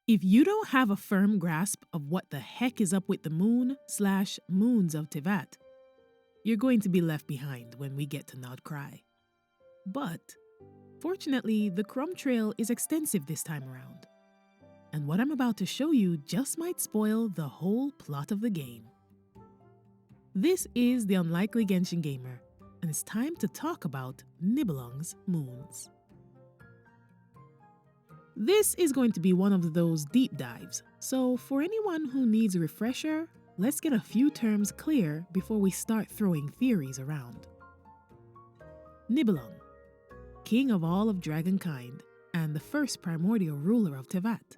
If you don't have a firm grasp of what the heck is up with the moon/moons of Teyvat, you're going to be left behind when we get to Nodkrai. But fortunately, the crumb trail is extensive this time around, and what I'm about to show you just might spoil the whole plot of the game. This is the Unlikely Genshin Gamer, and it's time to talk about Nibelung's moons. This is going to be one of those deep dives, so for anyone who needs a refresher, let's get a few terms clear before we start throwing theories around. Nibelung, king of all of dragonkind and the first primordial ruler of Teyvat.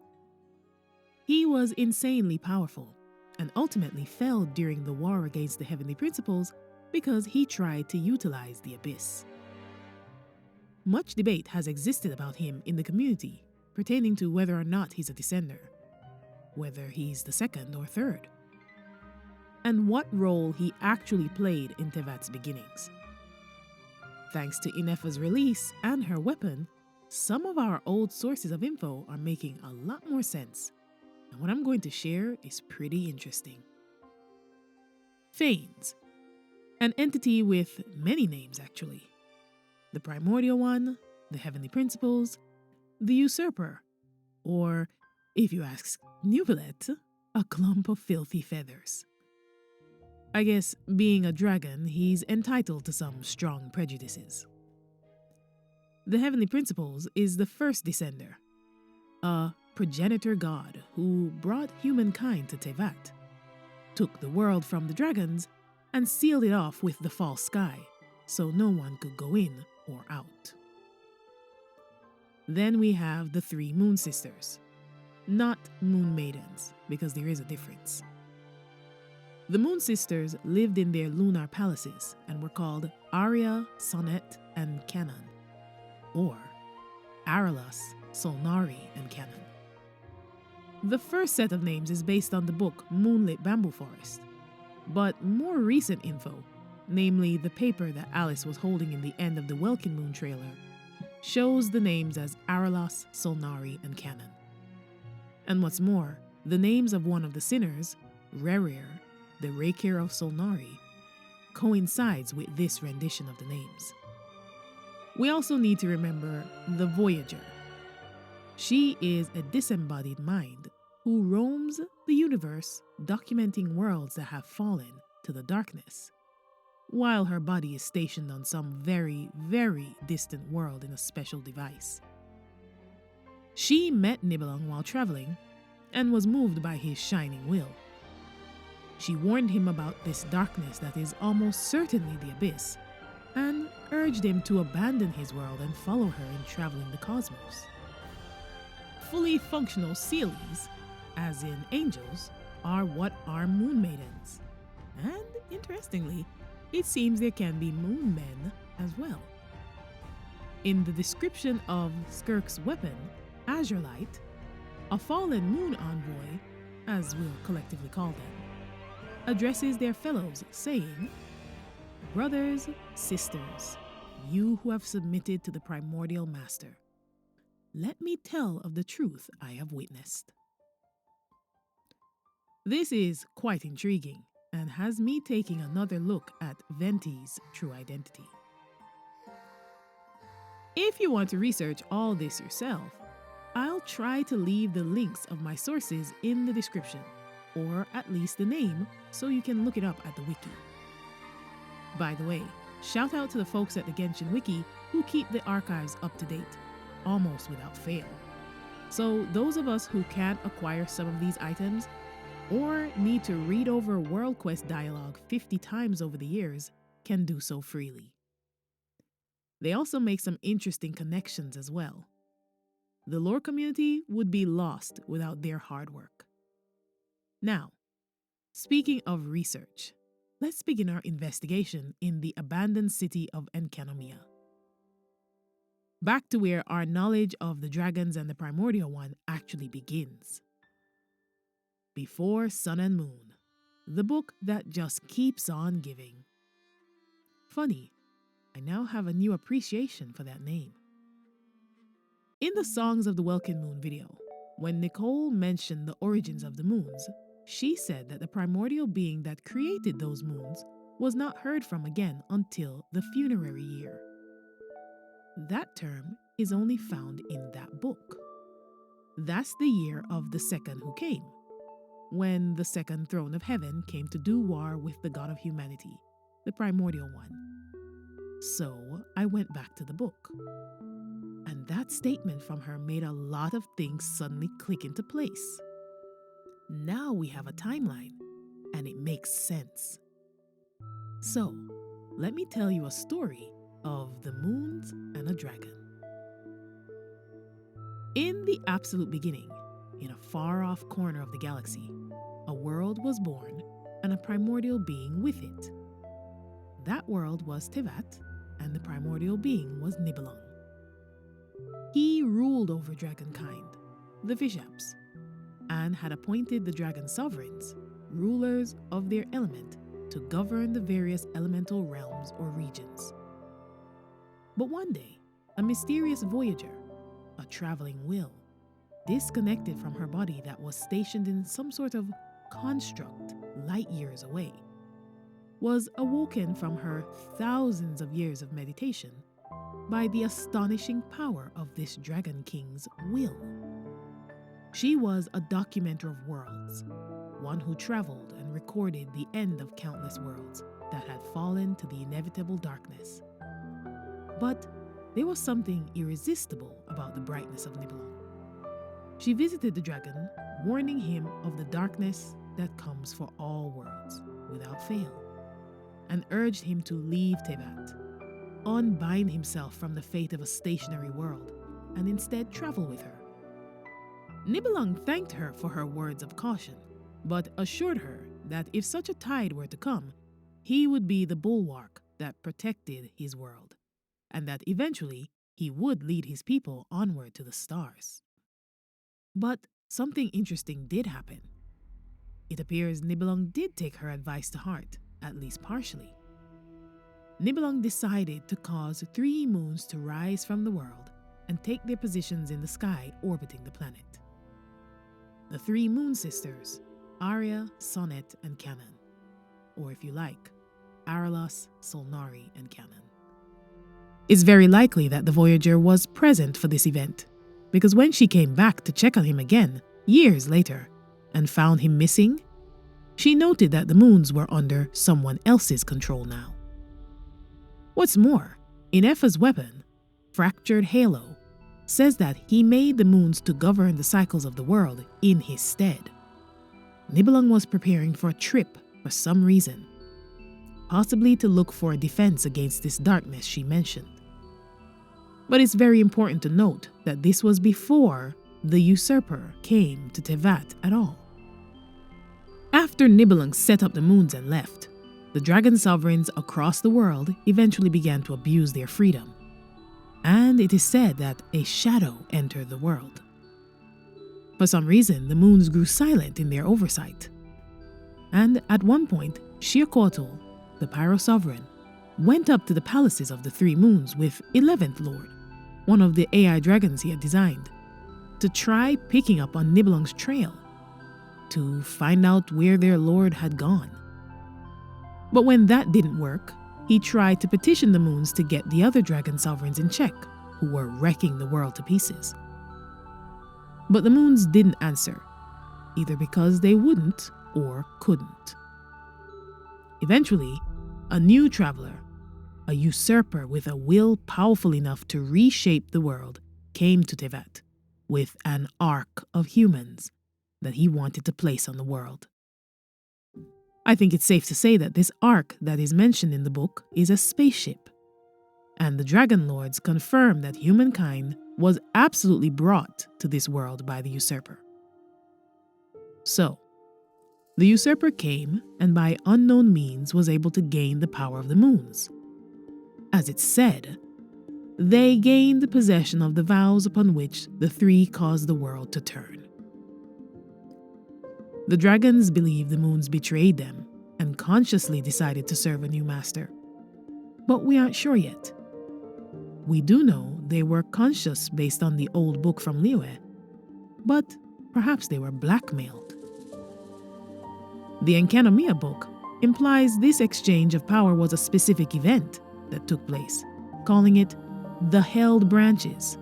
He was insanely powerful and ultimately fell during the war against the Heavenly Principles because he tried to utilize the Abyss. Much debate has existed about him in the community pertaining to whether or not he's a descender, whether he's the second or third, and what role he actually played in Teyvat's beginnings. Thanks to Inefa's release and her weapon, some of our old sources of info are making a lot more sense, and what I'm going to share is pretty interesting. Phanes, an entity with many names actually. The Primordial One, the Heavenly Principles, the Usurper, or, if you ask Newbillet, a clump of filthy feathers. I guess, being a dragon, he's entitled to some strong prejudices. The Heavenly Principles is the first descender, a progenitor god who brought humankind to Teyvat, took the world from the dragons, and sealed it off with the false sky, so no one could go in or out. Then we have the three Moon Sisters, not Moon Maidens, because there is a difference. The Moon Sisters lived in their lunar palaces and were called Aria, Sonnet, and Canon, or Aralas, Solnari, and Canon. The first set of names is based on the book Moonlit Bamboo Forest, but more recent info, namely the paper that Alice was holding in the end of the Welkin Moon trailer, shows the names as Aralas, Solnari, and Canon. And what's more, the names of one of the sinners, Rerir, the Rakir of Solnari, coincides with this rendition of the names. We also need to remember the Voyager. She is a disembodied mind who roams the universe documenting worlds that have fallen to the darkness, while her body is stationed on some very, very distant world in a special device. She met Nibelung while traveling and was moved by his shining will. She warned him about this darkness that is almost certainly the Abyss, and urged him to abandon his world and follow her in traveling the cosmos. Fully functional Seelies, as in angels, are what are Moon Maidens. And interestingly, it seems there can be moon men as well. In the description of Skirk's weapon, Azure Light, a fallen moon envoy, as we'll collectively call them, addresses their fellows, saying, "Brothers, sisters, you who have submitted to the primordial master, let me tell of the truth I have witnessed." This is quite intriguing and has me taking another look at Venti's true identity. If you want to research all this yourself, I'll try to leave the links of my sources in the description, or at least the name, so you can look it up at the wiki. By the way, shout out to the folks at the Genshin wiki who keep the archives up to date, almost without fail. So those of us who can't acquire some of these items, or need to read over World Quest dialogue 50 times over the years, can do so freely. They also make some interesting connections as well. The lore community would be lost without their hard work. Now, speaking of research, let's begin our investigation in the abandoned city of Enkanomiya. Back to where our knowledge of the dragons and the Primordial One actually begins. Before Sun and Moon, the book that just keeps on giving. Funny, I now have a new appreciation for that name. In the Songs of the Welkin Moon video, When Nicole mentioned the origins of the moons, she said that the primordial being that created those moons was not heard from again until the funerary year. That term is only found in that book. That's the year of the second who came, when the second throne of heaven came to do war with the god of humanity, the Primordial One. So I went back to the book. And that statement from her made a lot of things suddenly click into place. Now we have a timeline, and it makes sense. So, let me tell you a story of the moons and a dragon. In the absolute beginning, in a far-off corner of the galaxy, a world was born and a primordial being with it. That world was Teyvat, and the primordial being was Nibelung. He ruled over dragonkind, the Vishaps, and had appointed the dragon sovereigns, rulers of their element, to govern the various elemental realms or regions. But one day, a mysterious Voyager, a traveling will, disconnected from her body that was stationed in some sort of construct light years away, was awoken from her thousands of years of meditation by the astonishing power of this Dragon King's will. She was a documenter of worlds, one who traveled and recorded the end of countless worlds that had fallen to the inevitable darkness. But there was something irresistible about the brightness of Nibelung. She visited the dragon, warning him of the darkness that comes for all worlds, without fail, and urged him to leave Teyvat, unbind himself from the fate of a stationary world, and instead travel with her. Nibelung thanked her for her words of caution, but assured her that if such a tide were to come, he would be the bulwark that protected his world, and that eventually he would lead his people onward to the stars. But something interesting did happen. It appears Nibelung did take her advice to heart, at least partially. Nibelung decided to cause 3 moons to rise from the world and take their positions in the sky orbiting the planet. The 3 moon sisters, Aria, Sonnet, and Canon, or if you like, Aralos, Solnari, and Canon. It's very likely that the Voyager was present for this event, because when she came back to check on him again, years later, and found him missing, she noted that the moons were under someone else's control now. What's more, Ineffa's weapon, Fractured Halo, says that he made the moons to govern the cycles of the world in his stead. Nibelung was preparing for a trip for some reason, possibly to look for a defense against this darkness she mentioned. But it's very important to note that this was before the usurper came to Teyvat at all. After Nibelung set up the moons and left, the dragon sovereigns across the world eventually began to abuse their freedom, and it is said that a shadow entered the world. For some reason, the moons grew silent in their oversight, and at one point, Shirkotul, the Pyro Sovereign, went up to the palaces of the 3 moons with 11th Lord, one of the AI dragons he had designed, to try picking up on Nibelung's trail, to find out where their lord had gone. But when that didn't work, he tried to petition the moons to get the other dragon sovereigns in check, who were wrecking the world to pieces. But the moons didn't answer, either because they wouldn't or couldn't. Eventually, a new traveler, a usurper with a will powerful enough to reshape the world, came to Teyvat with an ark of humans that he wanted to place on the world. I think it's safe to say that this ark that is mentioned in the book is a spaceship, and the Dragon Lords confirm that humankind was absolutely brought to this world by the usurper. So, the usurper came and by unknown means was able to gain the power of the moons. As it's said, they gained possession of the vows upon which the 3 caused the world to turn. The dragons believe the moons betrayed them and consciously decided to serve a new master. But we aren't sure yet. We do know they were conscious based on the old book from Liyue, but perhaps they were blackmailed. The Enkanomiya book implies this exchange of power was a specific event that took place, calling it the Held Branches,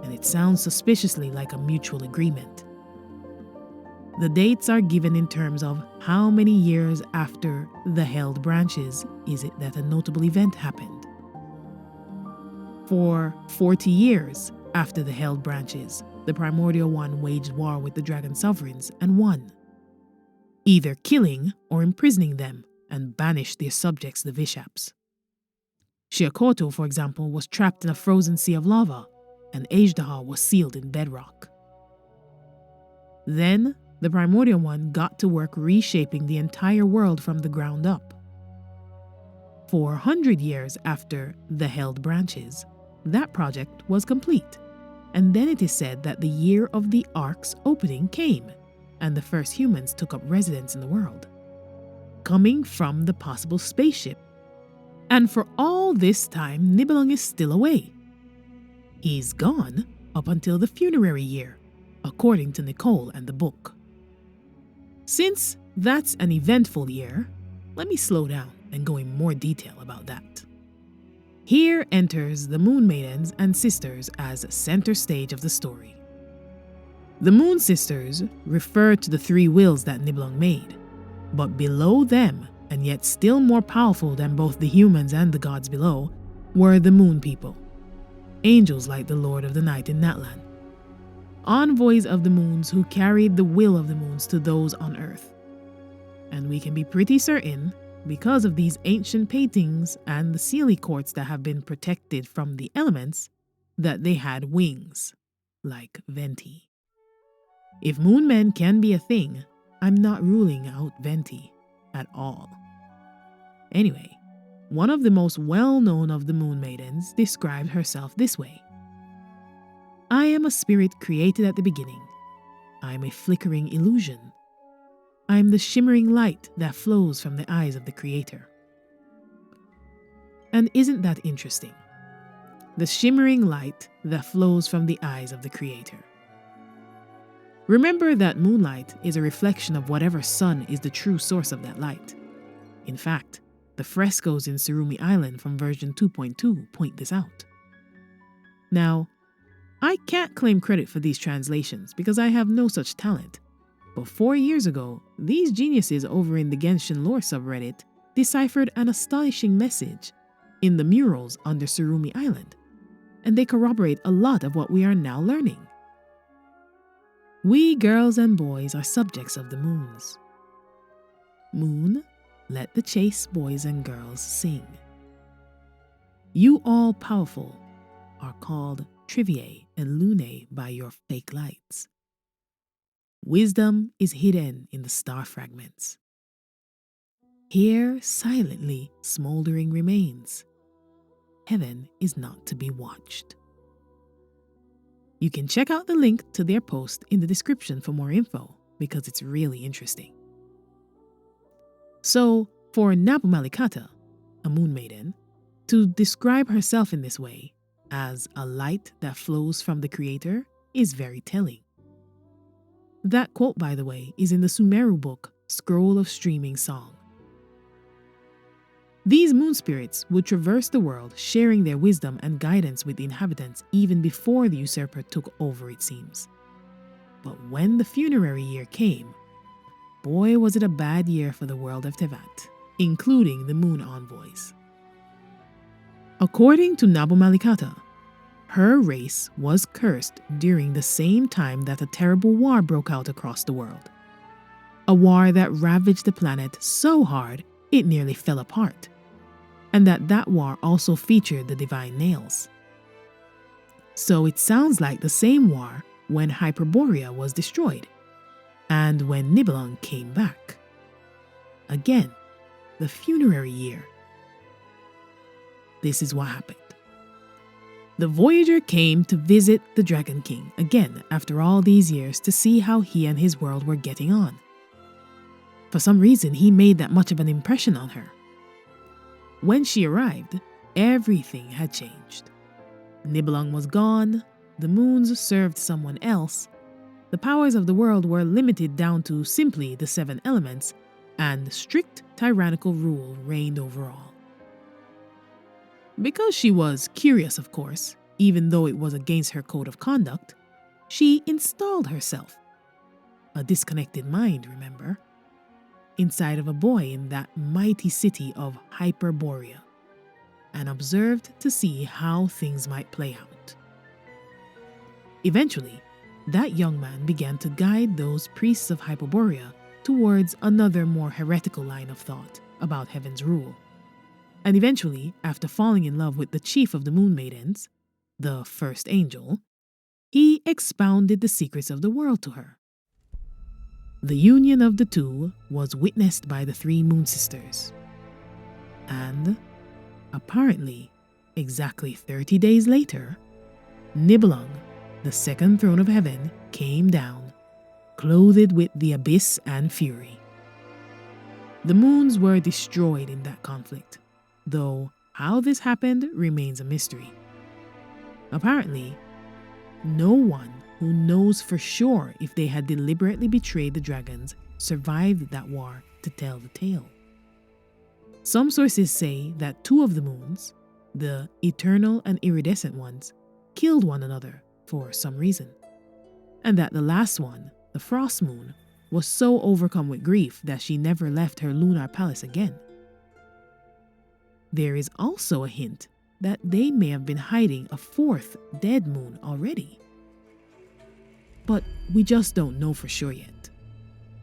and it sounds suspiciously like a mutual agreement. The dates are given in terms of how many years after the Held Branches is it that a notable event happened. For 40 years after the Held Branches, the Primordial One waged war with the Dragon Sovereigns and won, either killing or imprisoning them and banished their subjects, the Vishaps. Shiakoto, for example, was trapped in a frozen sea of lava, and Ajdaha was sealed in bedrock. Then, the Primordial One got to work reshaping the entire world from the ground up. 400 years after the Held Branches, that project was complete, and then it is said that the year of the Ark's opening came, and the first humans took up residence in the world, coming from the possible spaceship. And for all this time, Nibelung is still away. He's gone up until the funerary year, according to Nicole and the book. Since that's an eventful year, let me slow down and go in more detail about that. Here enters the Moon Maidens and Sisters as center stage of the story. The Moon Sisters refer to the three wills that Nibelung made, but below them, and yet still more powerful than both the humans and the gods below, were the Moon People, angels like the Lord of the Night in Natlan, envoys of the moons who carried the will of the moons to those on earth. And we can be pretty certain, because of these ancient paintings and the Sealy courts that have been protected from the elements, that they had wings, like Venti. If moon men can be a thing, I'm not ruling out Venti at all. Anyway, one of the most well-known of the Moon Maidens described herself this way. I am a spirit created at the beginning. I am a flickering illusion. I am the shimmering light that flows from the eyes of the Creator. And isn't that interesting? The shimmering light that flows from the eyes of the Creator. Remember that moonlight is a reflection of whatever sun is the true source of that light. In fact, the frescoes in Surumi Island from version 2.2 point this out. Now, I can't claim credit for these translations because I have no such talent. But 4 years ago, these geniuses over in the Genshin lore subreddit deciphered an astonishing message in the murals under Surumi Island, and they corroborate a lot of what we are now learning. We girls and boys are subjects of the moons. Moon, let the chaste boys and girls sing. You all powerful are called Triviae and Lunae by your fake lights. Wisdom is hidden in the star fragments. Here silently smoldering remains. Heaven is not to be watched. You can check out the link to their post in the description for more info because it's really interesting. So, for Nabu Malikata, a moon maiden, to describe herself in this way, as a light that flows from the Creator, is very telling. That quote, by the way, is in the Sumeru book, Scroll of Streaming Song. These moon spirits would traverse the world, sharing their wisdom and guidance with the inhabitants even before the usurper took over, it seems. But when the funerary year came, boy was it a bad year for the world of Teyvat, including the moon envoys. According to Nabu Malikata, her race was cursed during the same time that a terrible war broke out across the world. A war that ravaged the planet so hard it nearly fell apart, and that war also featured the divine nails. So it sounds like the same war when Hyperborea was destroyed, and when Nibelung came back. Again, the funerary year. This is what happened. The Voyager came to visit the Dragon King again after all these years to see how he and his world were getting on. For some reason, he made that much of an impression on her. When she arrived, everything had changed. Nibelung was gone, the moons served someone else, the powers of the world were limited down to simply the 7 elements, and strict tyrannical rule reigned over all. Because she was curious, of course, even though it was against her code of conduct, she installed herself, a disconnected mind, remember, inside of a boy in that mighty city of Hyperborea, and observed to see how things might play out. Eventually, that young man began to guide those priests of Hyperborea towards another more heretical line of thought about heaven's rule. And eventually, after falling in love with the chief of the Moon Maidens, the first angel, he expounded the secrets of the world to her. The union of the two was witnessed by the 3 Moon Sisters. And, apparently, exactly 30 days later, Nibelung, the second throne of heaven, came down, clothed with the abyss and fury. The moons were destroyed in that conflict, though how this happened remains a mystery. Apparently, no one who knows for sure if they had deliberately betrayed the dragons survived that war to tell the tale. Some sources say that 2 of the moons, the eternal and iridescent ones, killed one another for some reason, and that the last one, the frost moon, was so overcome with grief that she never left her lunar palace again. There is also a hint that they may have been hiding a 4th dead moon already. But we just don't know for sure yet.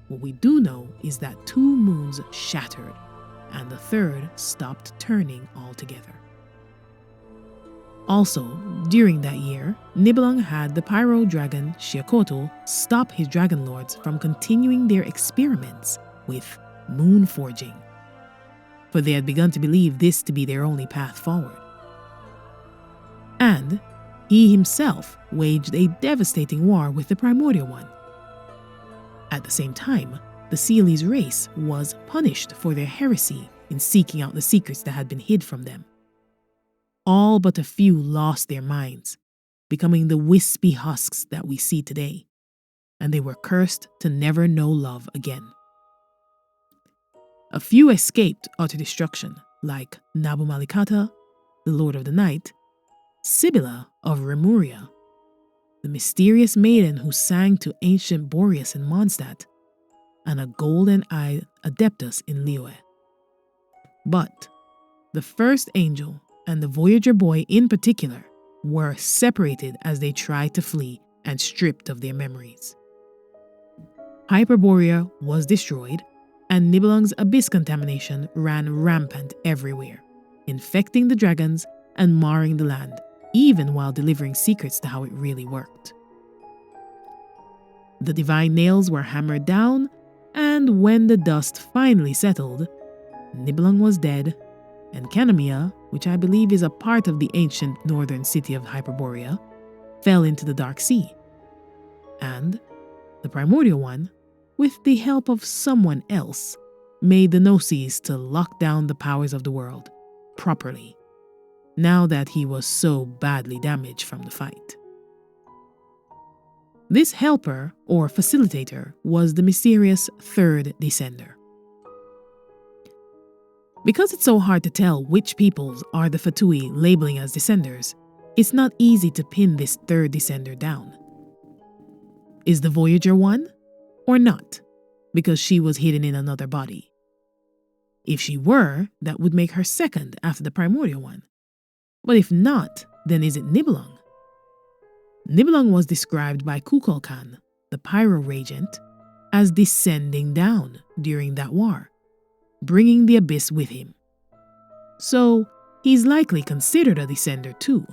What we do know is that 2 moons shattered and the 3rd stopped turning altogether. Also, during that year, Nibelung had the pyro dragon Shiakoto stop his dragon lords from continuing their experiments with moon forging, for they had begun to believe this to be their only path forward. And he himself waged a devastating war with the Primordial One. At the same time, the Seelis race was punished for their heresy in seeking out the secrets that had been hid from them. All but a few lost their minds, becoming the wispy husks that we see today, and they were cursed to never know love again. A few escaped utter destruction, like Nabu Malikata, the Lord of the Night, Sibylla of Remuria, the mysterious maiden who sang to ancient Boreas in Mondstadt, and a golden-eyed Adeptus in Liyue. But the first angel and the Voyager boy in particular were separated as they tried to flee and stripped of their memories. Hyperborea was destroyed, and Nibelung's abyss contamination ran rampant everywhere, infecting the dragons and marring the land, even while delivering secrets to how it really worked. The divine nails were hammered down, and when the dust finally settled, Nibelung was dead, and Canomia, which I believe is a part of the ancient northern city of Hyperborea, fell into the Dark Sea. And the Primordial One, with the help of someone else, made the Gnosis to lock down the powers of the world properly, now that he was so badly damaged from the fight. This helper, or facilitator, was the mysterious 3rd Descender. Because it's so hard to tell which peoples are the Fatui labeling as Descenders, it's not easy to pin this 3rd Descender down. Is the Voyager one or not? Because she was hidden in another body. If she were, that would make her 2nd after the Primordial One. But if not, then is it Nibelung? Nibelung was described by Kukulkan, the Pyro Regent, as descending down during that war, bringing the abyss with him. So he's likely considered a descender too.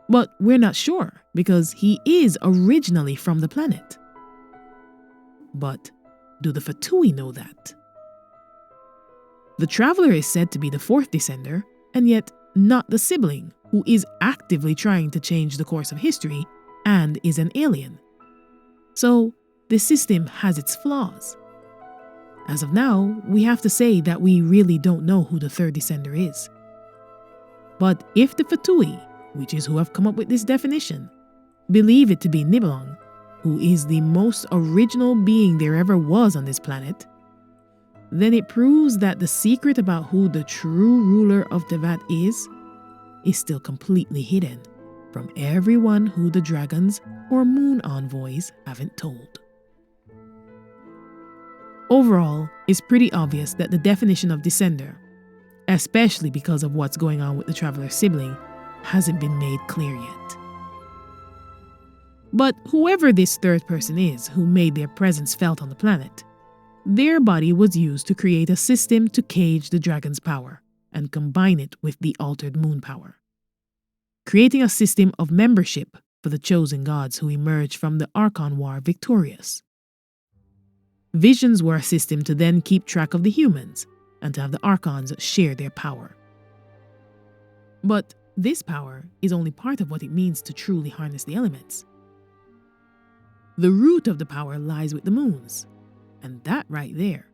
But we're not sure because he is originally from the planet. But do the Fatui know that? The Traveler is said to be the 4th Descender, and yet not the sibling who is actively trying to change the course of history and is an alien. So this system has its flaws. As of now, we have to say that we really don't know who the 3rd Descender is. But if the Fatui, which is who have come up with this definition, believe it to be Nibelung, who is the most original being there ever was on this planet, then it proves that the secret about who the true ruler of Teyvat is still completely hidden from everyone who the dragons or moon envoys haven't told. Overall, it's pretty obvious that the definition of descender, especially because of what's going on with the traveler's sibling, hasn't been made clear yet. But whoever this third person is who made their presence felt on the planet, their body was used to create a system to cage the dragon's power and combine it with the altered moon power, creating a system of membership for the chosen gods who emerged from the Archon War victorious. Visions were a system to then keep track of the humans and to have the Archons share their power. But this power is only part of what it means to truly harness the elements. The root of the power lies with the moons, and that right there,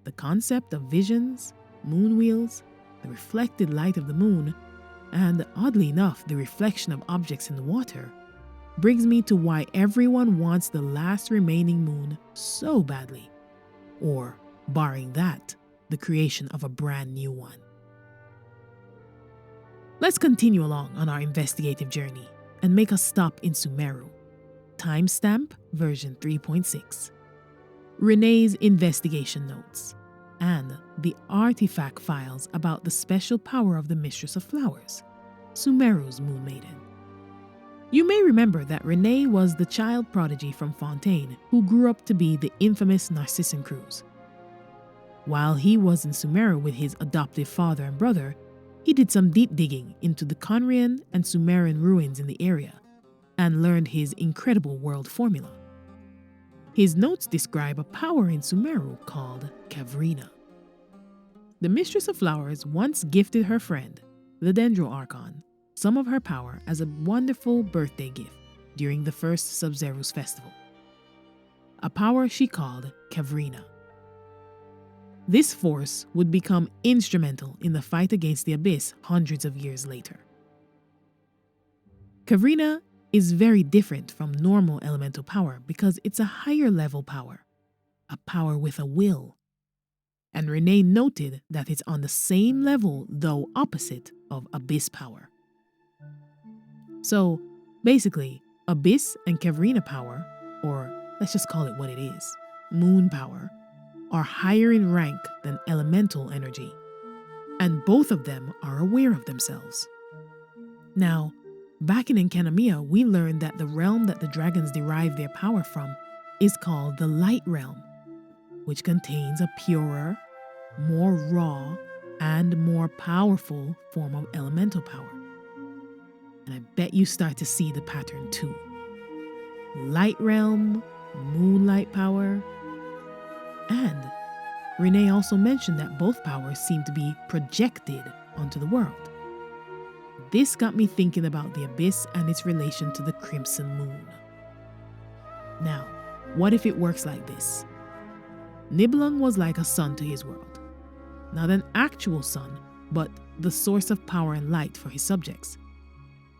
the concept of visions, moonwheels, the reflected light of the moon, and oddly enough, the reflection of objects in the water, brings me to why everyone wants the last remaining moon so badly, or, barring that, the creation of a brand new one. Let's continue along on our investigative journey and make a stop in Sumeru. Timestamp version 3.6. Rene's investigation notes and the artifact files about the special power of the Mistress of Flowers, Sumeru's Moon Maiden. You may remember that Rene was the child prodigy from Fontaine who grew up to be the infamous Narcissan Cruz. While he was in Sumeru with his adoptive father and brother, he did some deep digging into the Conrian and Sumerian ruins in the area and learned his incredible world formula. His notes describe a power in Sumeru called Kavrina. The Mistress of Flowers once gifted her friend, the Dendro Archon, some of her power as a wonderful birthday gift during the first Sub-Zero's festival. A power she called Kavrina. This force would become instrumental in the fight against the Abyss hundreds of years later. Kavrina is very different from normal elemental power because it's a higher level power, a power with a will. And Rene noted that it's on the same level, though opposite, of Abyss power. So, basically, Abyss and Kavrina power, or let's just call it what it is, moon power, are higher in rank than elemental energy, and both of them are aware of themselves. Now, back in Enkanomiya, we learned that the realm that the dragons derive their power from is called the Light Realm, which contains a purer, more raw, and more powerful form of elemental power. And I bet you start to see the pattern too. Light Realm, moonlight power, and Rene also mentioned that both powers seem to be projected onto the world. This got me thinking about the Abyss and its relation to the Crimson Moon. Now, what if it works like this? Nibelung was like a sun to his world. Not an actual sun, but the source of power and light for his subjects.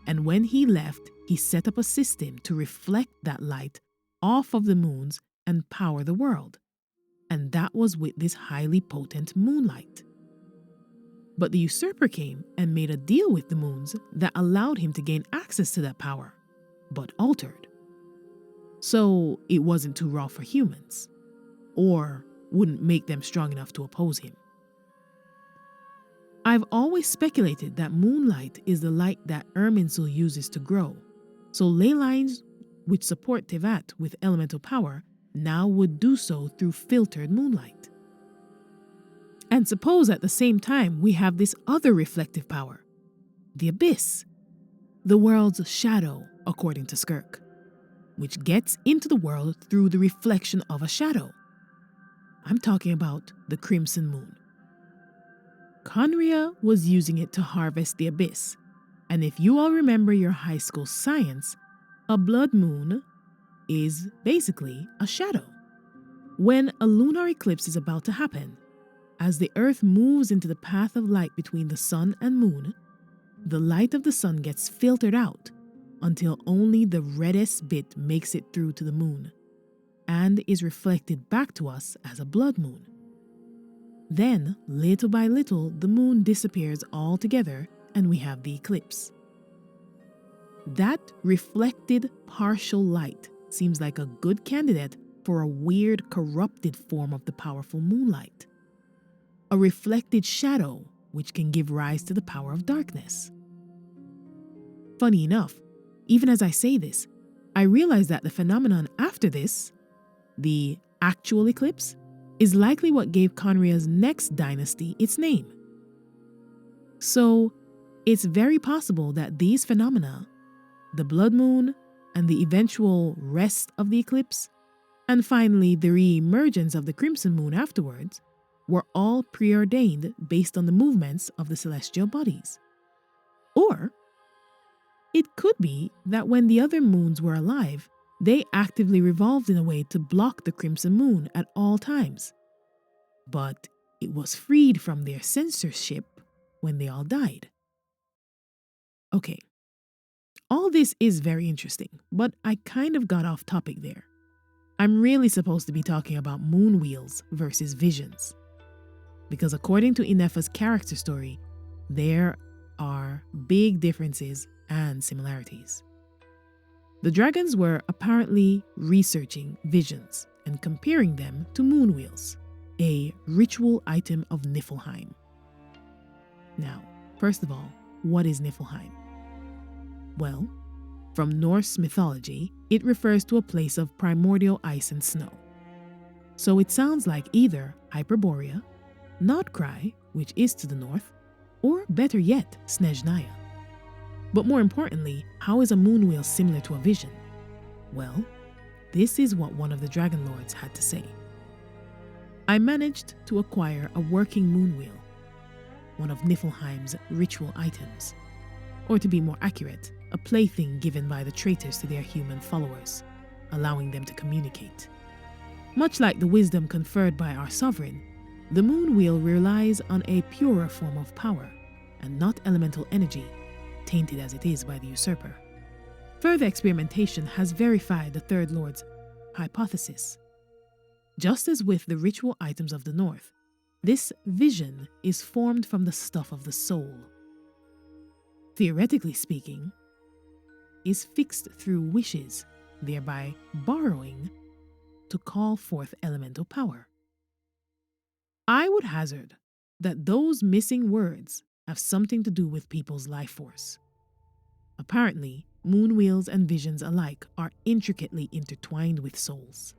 And when he left, he set up a system to reflect that light off of the moons and power the world. And that was with this highly potent moonlight. But the usurper came and made a deal with the moons that allowed him to gain access to that power, but altered. So it wasn't too raw for humans, or wouldn't make them strong enough to oppose him. I've always speculated that moonlight is the light that Irminsul uses to grow, so ley lines which support Teyvat with elemental power now would do so through filtered moonlight. And suppose at the same time we have this other reflective power, the Abyss, the world's shadow, according to Skirk, which gets into the world through the reflection of a shadow. I'm talking about the Crimson Moon. Conria was using it to harvest the Abyss, and if you all remember your high school science, a blood moon is basically a shadow. When a lunar eclipse is about to happen, as the Earth moves into the path of light between the sun and moon, the light of the sun gets filtered out, until only the reddest bit makes it through to the moon and is reflected back to us as a blood moon. Then, little by little, the moon disappears altogether and we have the eclipse. That reflected partial light seems like a good candidate for a weird, corrupted form of the powerful moonlight. A reflected shadow which can give rise to the power of darkness. Funny enough, even as I say this, I realize that the phenomenon after this, the actual eclipse, is likely what gave Conria's next dynasty its name. So, it's very possible that these phenomena, the blood moon and the eventual rest of the eclipse, and finally the re-emergence of the crimson moon afterwards, were all preordained based on the movements of the celestial bodies. Or, it could be that when the other moons were alive, they actively revolved in a way to block the crimson moon at all times. But it was freed from their censorship when they all died. Okay, all this is very interesting, but I kind of got off topic there. I'm really supposed to be talking about Moonwheels versus Visions. Because according to Inefa's character story, there are big differences and similarities. The dragons were apparently researching visions and comparing them to Moonwheels, a ritual item of Niflheim. Now, first of all, what is Niflheim? Well, from Norse mythology, it refers to a place of primordial ice and snow. So it sounds like either Hyperborea, Nodkrai, which is to the north, or better yet, Snezhnaya. But more importantly, how is a moonwheel similar to a vision? Well, this is what one of the Dragon Lords had to say. I managed to acquire a working moonwheel, one of Niflheim's ritual items, or to be more accurate, a plaything given by the traitors to their human followers, allowing them to communicate. Much like the wisdom conferred by our sovereign, the moonwheel relies on a purer form of power, and not elemental energy, tainted as it is by the usurper. Further experimentation has verified the Third Lord's hypothesis. Just as with the ritual items of the North, this vision is formed from the stuff of the soul. Theoretically speaking, is fixed through wishes, thereby borrowing to call forth elemental power. I would hazard that those missing words have something to do with people's life force. Apparently, moonwheels and visions alike are intricately intertwined with souls.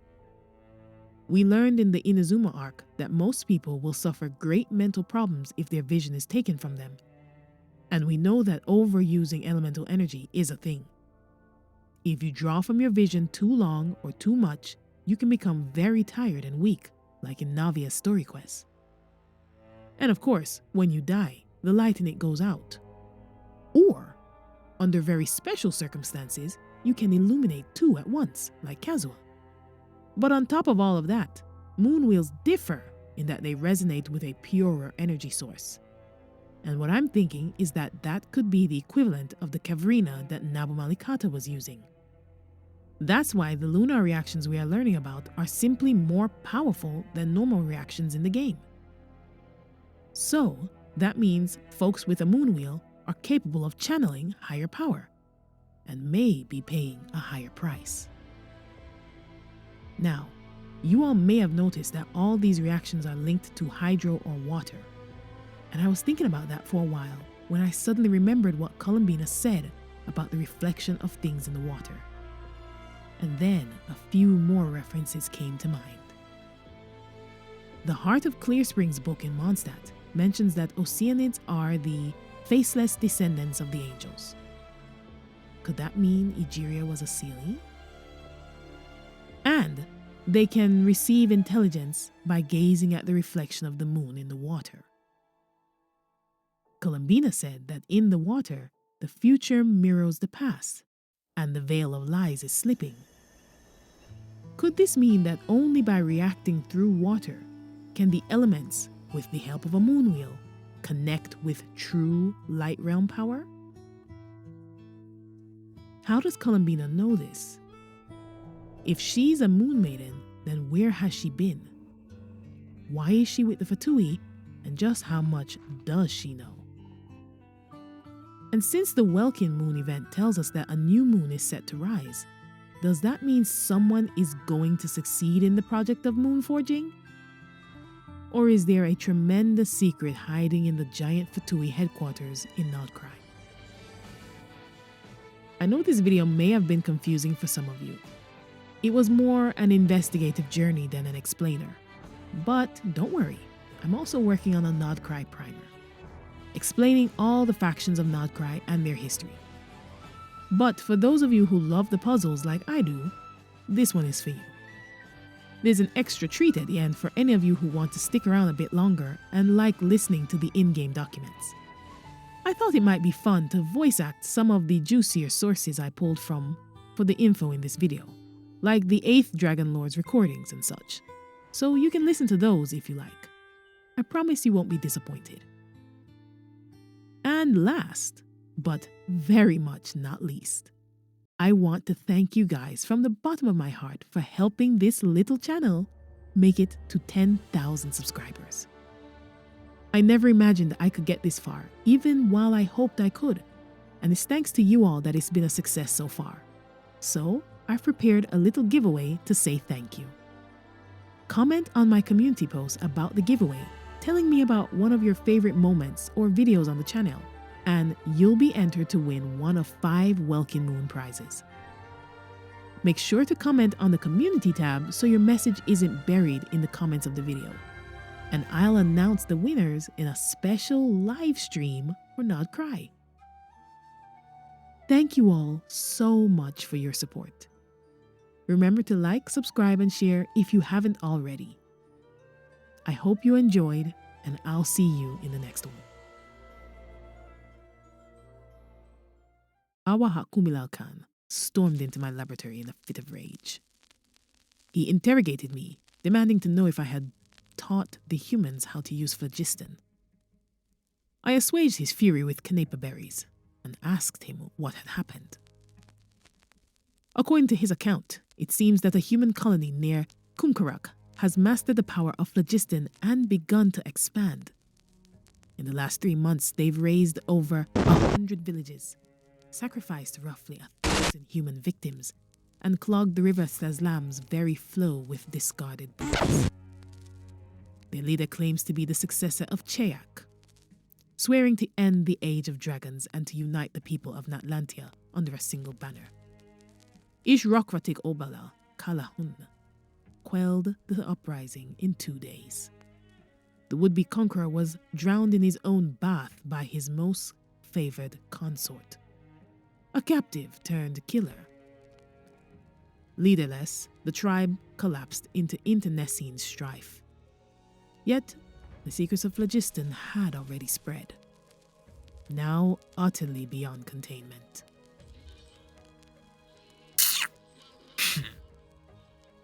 We learned in the Inazuma arc that most people will suffer great mental problems if their vision is taken from them. And we know that overusing elemental energy is a thing. If you draw from your vision too long or too much, you can become very tired and weak, like in Navia's story quest. And of course, when you die, the light in it goes out. Or, under very special circumstances, you can illuminate two at once, like Kazuha. But on top of all of that, moonwheels differ in that they resonate with a purer energy source. And what I'm thinking is that that could be the equivalent of the Kavrina that Nabu Malikata was using. That's why the lunar reactions we are learning about are simply more powerful than normal reactions in the game. So, that means folks with a moonwheel are capable of channeling higher power and may be paying a higher price. Now, you all may have noticed that all these reactions are linked to hydro or water. And I was thinking about that for a while when I suddenly remembered what Columbina said about the reflection of things in the water. And then a few more references came to mind. The Heart of Clear Springs book in Mondstadt mentions that Oceanids are the faceless descendants of the angels. Could that mean Egeria was a Seelie? And they can receive intelligence by gazing at the reflection of the moon in the water. Columbina said that in the water, the future mirrors the past, and the veil of lies is slipping. Could this mean that only by reacting through water can the elements, with the help of a moonwheel, connect with true light realm power? How does Columbina know this? If she's a moon maiden, then where has she been? Why is she with the Fatui, and just how much does she know? And since the Welkin moon event tells us that a new moon is set to rise, does that mean someone is going to succeed in the project of moon forging? Or is there a tremendous secret hiding in the giant Fatui headquarters in Nodkrai? I know this video may have been confusing for some of you. It was more an investigative journey than an explainer. But don't worry, I'm also working on a Nodkrai primer, explaining all the factions of Nodkrai and their history. But for those of you who love the puzzles like I do, this one is for you. There's an extra treat at the end for any of you who want to stick around a bit longer and like listening to the in-game documents. I thought it might be fun to voice act some of the juicier sources I pulled from for the info in this video, like the 8th Dragon Lord's recordings and such. So you can listen to those if you like. I promise you won't be disappointed. And last, but very much not least, I want to thank you guys from the bottom of my heart for helping this little channel make it to 10,000 subscribers. I never imagined I could get this far, even while I hoped I could, and it's thanks to you all that it's been a success so far. So I've prepared a little giveaway to say thank you. Comment on my community post about the giveaway, telling me about one of your favorite moments or videos on the channel, and you'll be entered to win one of 5 Welkin Moon prizes. Make sure to comment on the community tab so your message isn't buried in the comments of the video, and I'll announce the winners in a special live stream for Nodkrai. Thank you all so much for your support. Remember to like, subscribe, and share if you haven't already. I hope you enjoyed, and I'll see you in the next one. Awa Kubilal Khan stormed into my laboratory in a fit of rage. He interrogated me, demanding to know if I had taught the humans how to use phlogiston. I assuaged his fury with canepa berries and asked him what had happened. According to his account, it seems that a human colony near Kumkarak has mastered the power of phlogiston and begun to expand. In the last 3 months, they've raised over 100 villages, sacrificed roughly 1,000 human victims, and clogged the river Sazlam's very flow with discarded bodies. Their leader claims to be the successor of Cheyak, swearing to end the age of dragons and to unite the people of Natlantia under a single banner. Ishrokratik Obala, Kalahun, quelled the uprising in 2 days. The would-be conqueror was drowned in his own bath by his most favored consort, a captive turned killer. Leaderless, the tribe collapsed into internecine strife. Yet, the secrets of phlogiston had already spread, now utterly beyond containment.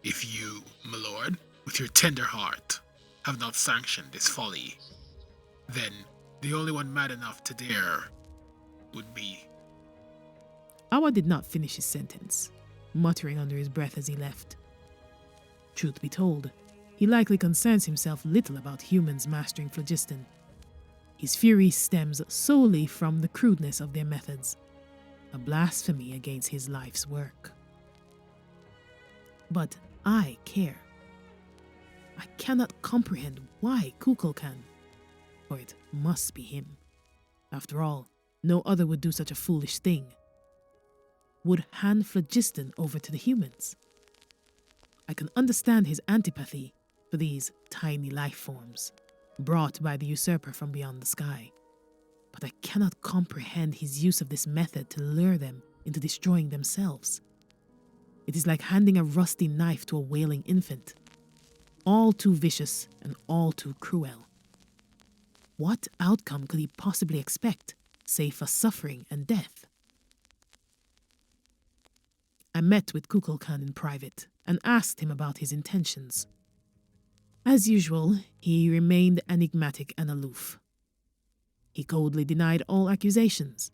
If you, my lord, with your tender heart, have not sanctioned this folly, then the only one mad enough to dare would be... Awa did not finish his sentence, muttering under his breath as he left. Truth be told, he likely concerns himself little about humans mastering phlogiston. His fury stems solely from the crudeness of their methods, a blasphemy against his life's work. But I care. I cannot comprehend why Kukulkan, for it must be him. After all, no other would do such a foolish thing. Would hand phlogiston over to the humans. I can understand his antipathy for these tiny life forms, brought by the usurper from beyond the sky. But I cannot comprehend his use of this method to lure them into destroying themselves. It is like handing a rusty knife to a wailing infant, all too vicious and all too cruel. What outcome could he possibly expect, save for suffering and death? I met with Kukulkan in private and asked him about his intentions. As usual, he remained enigmatic and aloof. He coldly denied all accusations.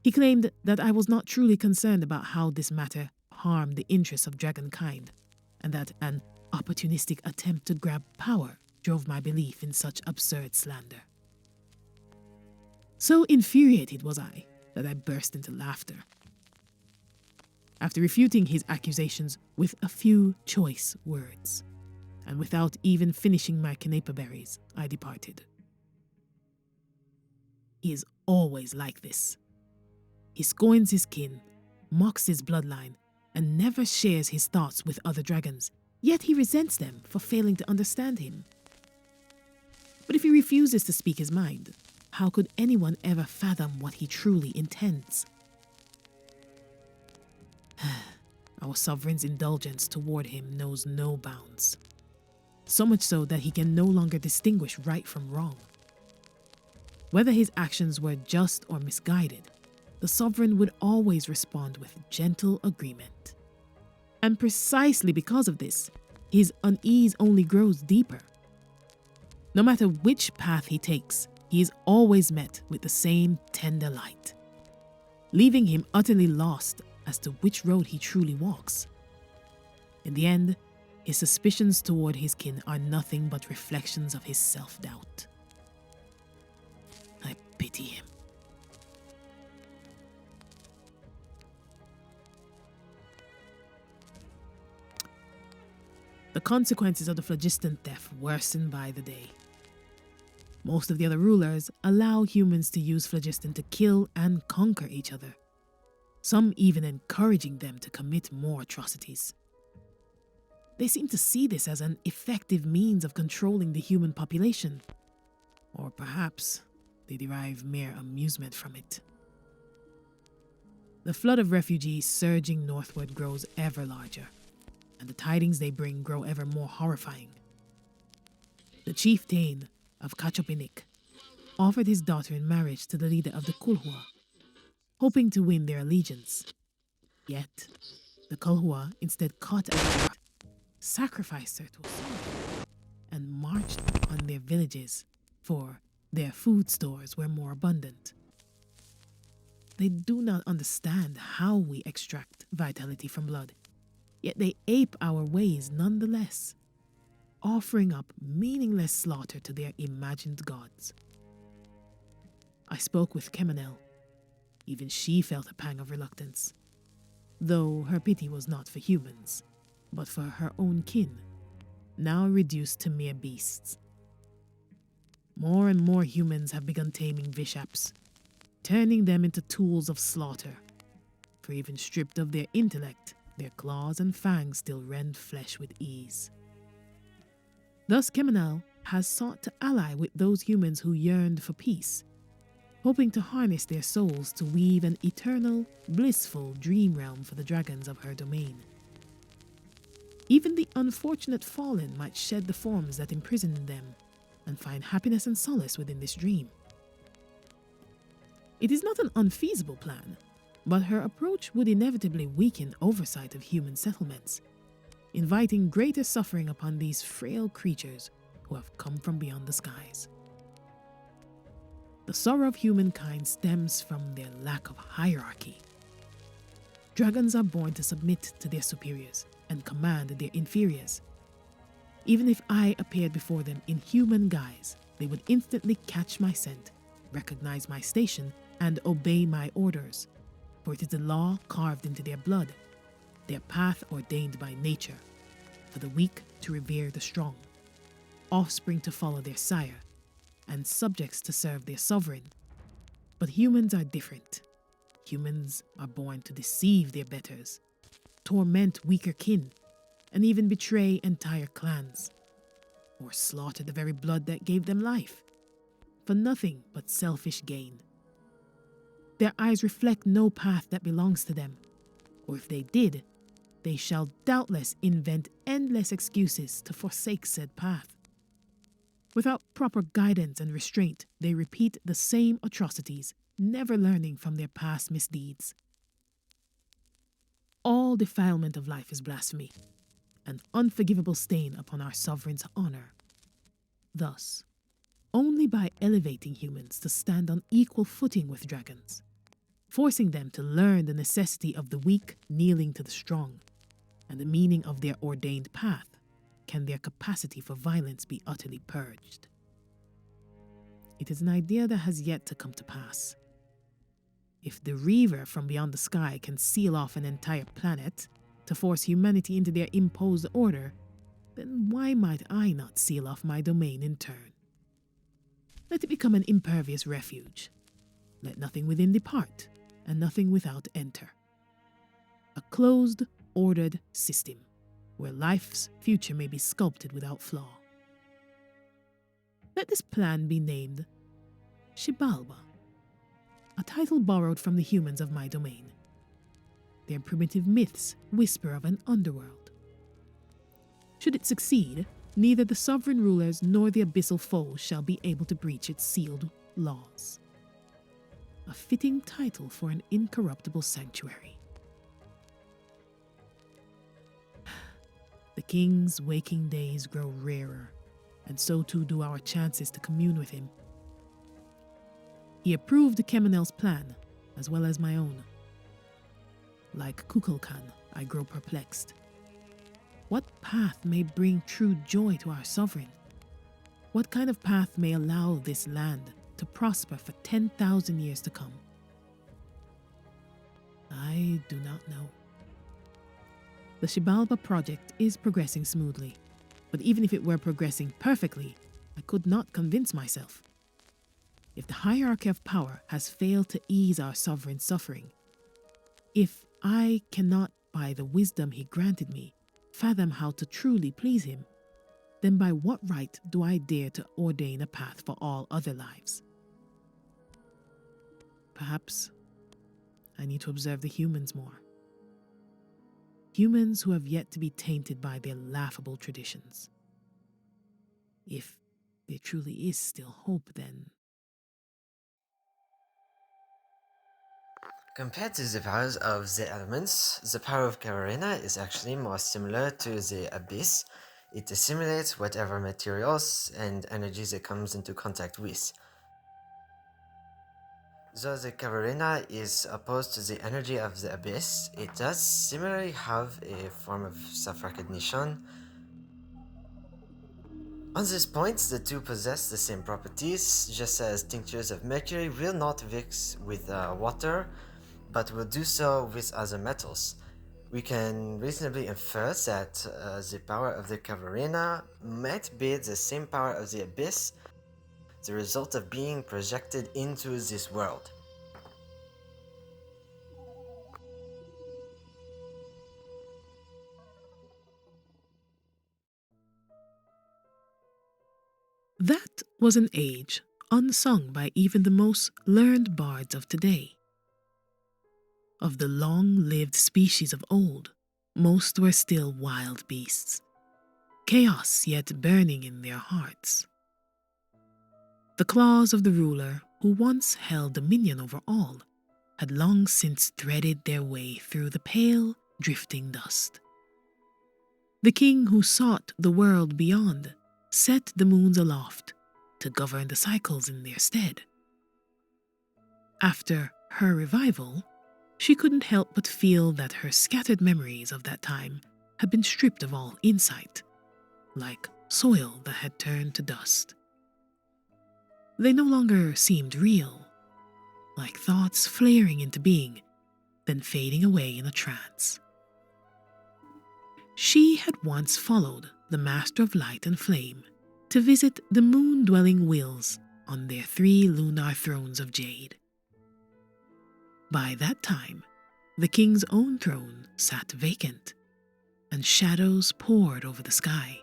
He claimed that I was not truly concerned about how this matter harmed the interests of dragonkind, and that an opportunistic attempt to grab power drove my belief in such absurd slander. So infuriated was I that I burst into laughter. After refuting his accusations with a few choice words, and without even finishing my canepa berries, I departed. He is always like this. He scorns his kin, mocks his bloodline, and never shares his thoughts with other dragons, yet he resents them for failing to understand him. But if he refuses to speak his mind, how could anyone ever fathom what he truly intends? Our sovereign's indulgence toward him knows no bounds. So much so that he can no longer distinguish right from wrong. Whether his actions were just or misguided, the sovereign would always respond with gentle agreement. And precisely because of this, his unease only grows deeper. No matter which path he takes, he is always met with the same tender light, leaving him utterly lost as to which road he truly walks. In the end, his suspicions toward his kin are nothing but reflections of his self-doubt. I pity him. The consequences of the phlogiston theft worsen by the day. Most of the other rulers allow humans to use phlogiston to kill and conquer each other, some even encouraging them to commit more atrocities. They seem to see this as an effective means of controlling the human population, or perhaps they derive mere amusement from it. The flood of refugees surging northward grows ever larger, and the tidings they bring grow ever more horrifying. The chief Thane of Kachopinik offered his daughter in marriage to the leader of the Kulhua, hoping to win their allegiance. Yet, the Kulhua instead caught her heart, sacrificed her to a sword, and marched on their villages, for their food stores were more abundant. They do not understand how we extract vitality from blood, yet they ape our ways nonetheless, offering up meaningless slaughter to their imagined gods. I spoke with Kemanel. Even she felt a pang of reluctance, though her pity was not for humans, but for her own kin, now reduced to mere beasts. More and more humans have begun taming Vishaps, turning them into tools of slaughter, for even stripped of their intellect, their claws and fangs still rend flesh with ease. Thus Kemanel has sought to ally with those humans who yearned for peace, hoping to harness their souls to weave an eternal, blissful dream realm for the dragons of her domain. Even the unfortunate fallen might shed the forms that imprisoned them and find happiness and solace within this dream. It is not an unfeasible plan, but her approach would inevitably weaken oversight of human settlements, inviting greater suffering upon these frail creatures who have come from beyond the skies. The sorrow of humankind stems from their lack of hierarchy. Dragons are born to submit to their superiors and command their inferiors. Even if I appeared before them in human guise, they would instantly catch my scent, recognize my station, and obey my orders, for it is the law carved into their blood, their path ordained by nature, for the weak to revere the strong, offspring to follow their sire, and subjects to serve their sovereign. But humans are different. Humans are born to deceive their betters, torment weaker kin, and even betray entire clans, or slaughter the very blood that gave them life, for nothing but selfish gain. Their eyes reflect no path that belongs to them, or if they did, they shall doubtless invent endless excuses to forsake said path. Without proper guidance and restraint, they repeat the same atrocities, never learning from their past misdeeds. All defilement of life is blasphemy, an unforgivable stain upon our sovereign's honor. Thus, only by elevating humans to stand on equal footing with dragons, forcing them to learn the necessity of the weak kneeling to the strong, and the meaning of their ordained path, can their capacity for violence be utterly purged. It is an idea that has yet to come to pass. If the Reaver from beyond the sky can seal off an entire planet to force humanity into their imposed order, then why might I not seal off my domain in turn? Let it become an impervious refuge. Let nothing within depart, and nothing without enter. A closed, ordered system, where life's future may be sculpted without flaw. Let this plan be named Xibalba, a title borrowed from the humans of my domain. Their primitive myths whisper of an underworld. Should it succeed, neither the sovereign rulers nor the abyssal foes shall be able to breach its sealed laws. A fitting title for an incorruptible sanctuary. The king's waking days grow rarer, and so too do our chances to commune with him. He approved Kemenel's plan, as well as my own. Like Kukulkan, I grow perplexed. What path may bring true joy to our sovereign? What kind of path may allow this land to prosper for 10,000 years to come? I do not know. The Xibalba project is progressing smoothly, but even if it were progressing perfectly, I could not convince myself. If the hierarchy of power has failed to ease our sovereign's suffering, if I cannot, by the wisdom he granted me, fathom how to truly please him, then by what right do I dare to ordain a path for all other lives? Perhaps I need to observe the humans more. Humans who have yet to be tainted by their laughable traditions. If there truly is still hope, then... Compared to the powers of the elements, the power of Gabriel is actually more similar to the Abyss. It assimilates whatever materials and energies it comes into contact with. Though the Gabriel is opposed to the energy of the Abyss, it does similarly have a form of self-recognition. On this point, the two possess the same properties, just as tinctures of mercury will not mix with water, but will do so with other metals. We can reasonably infer that the power of the Caverina might be the same power of the Abyss, the result of being projected into this world. That was an age unsung by even the most learned bards of today. Of the long-lived species of old, most were still wild beasts, chaos yet burning in their hearts. The claws of the ruler, who once held dominion over all, had long since threaded their way through the pale, drifting dust. The king who sought the world beyond set the moons aloft to govern the cycles in their stead. After her revival, she couldn't help but feel that her scattered memories of that time had been stripped of all insight, like soil that had turned to dust. They no longer seemed real, like thoughts flaring into being, then fading away in a trance. She had once followed the Master of Light and Flame to visit the moon-dwelling wills on their 3 lunar thrones of jade. By that time, the king's own throne sat vacant, and shadows poured over the sky,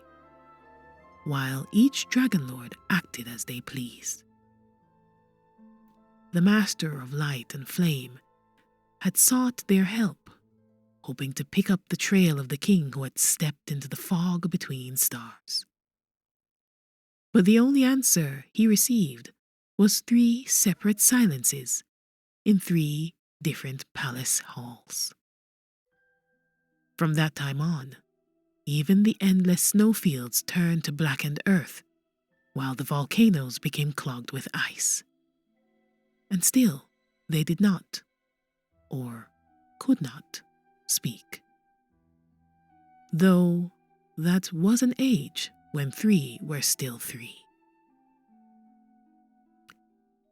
while each Dragon Lord acted as they pleased. The Master of Light and Flame had sought their help, hoping to pick up the trail of the king who had stepped into the fog between stars. But the only answer he received was 3 separate silences in 3 different palace halls. From that time on, even the endless snowfields turned to blackened earth, while the volcanoes became clogged with ice. And still, they did not, or could not, speak. Though that was an age when 3 were still 3.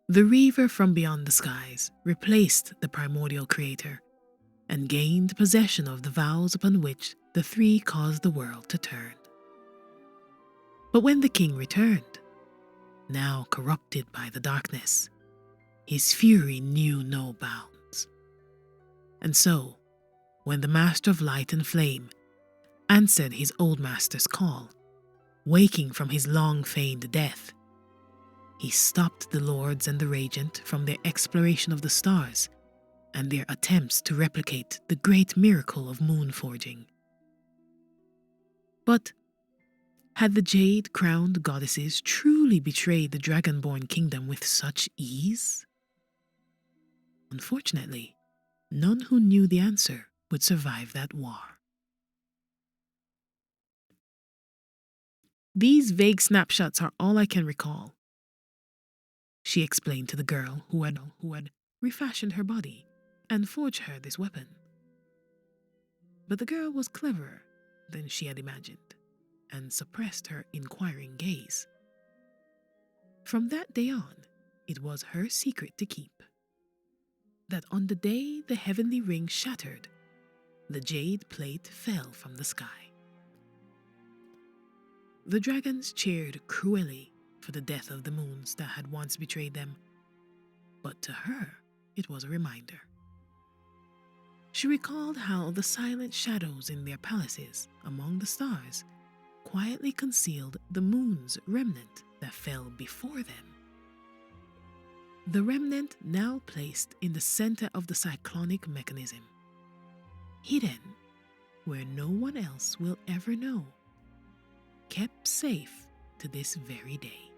The Reaver from beyond the skies replaced the primordial creator and gained possession of the vows upon which the 3 caused the world to turn. But when the king returned, now corrupted by the darkness, his fury knew no bounds. And so, when the Master of Light and Flame answered his old master's call, waking from his long-feigned death, he stopped the Lords and the Regent from their exploration of the stars and their attempts to replicate the great miracle of moon forging. But had the jade-crowned goddesses truly betrayed the dragonborn kingdom with such ease? Unfortunately, none who knew the answer would survive that war. These vague snapshots are all I can recall, she explained to the girl who had refashioned her body and forged her this weapon. But the girl was cleverer than she had imagined and suppressed her inquiring gaze. From that day on, it was her secret to keep that on the day the heavenly ring shattered, the jade plate fell from the sky. The dragons cheered cruelly for the death of the moons that had once betrayed them, but to her it was a reminder. She recalled how the silent shadows in their palaces among the stars quietly concealed the moon's remnant that fell before them. The remnant now placed in the center of the cyclonic mechanism, hidden where no one else will ever know, kept safe to this very day.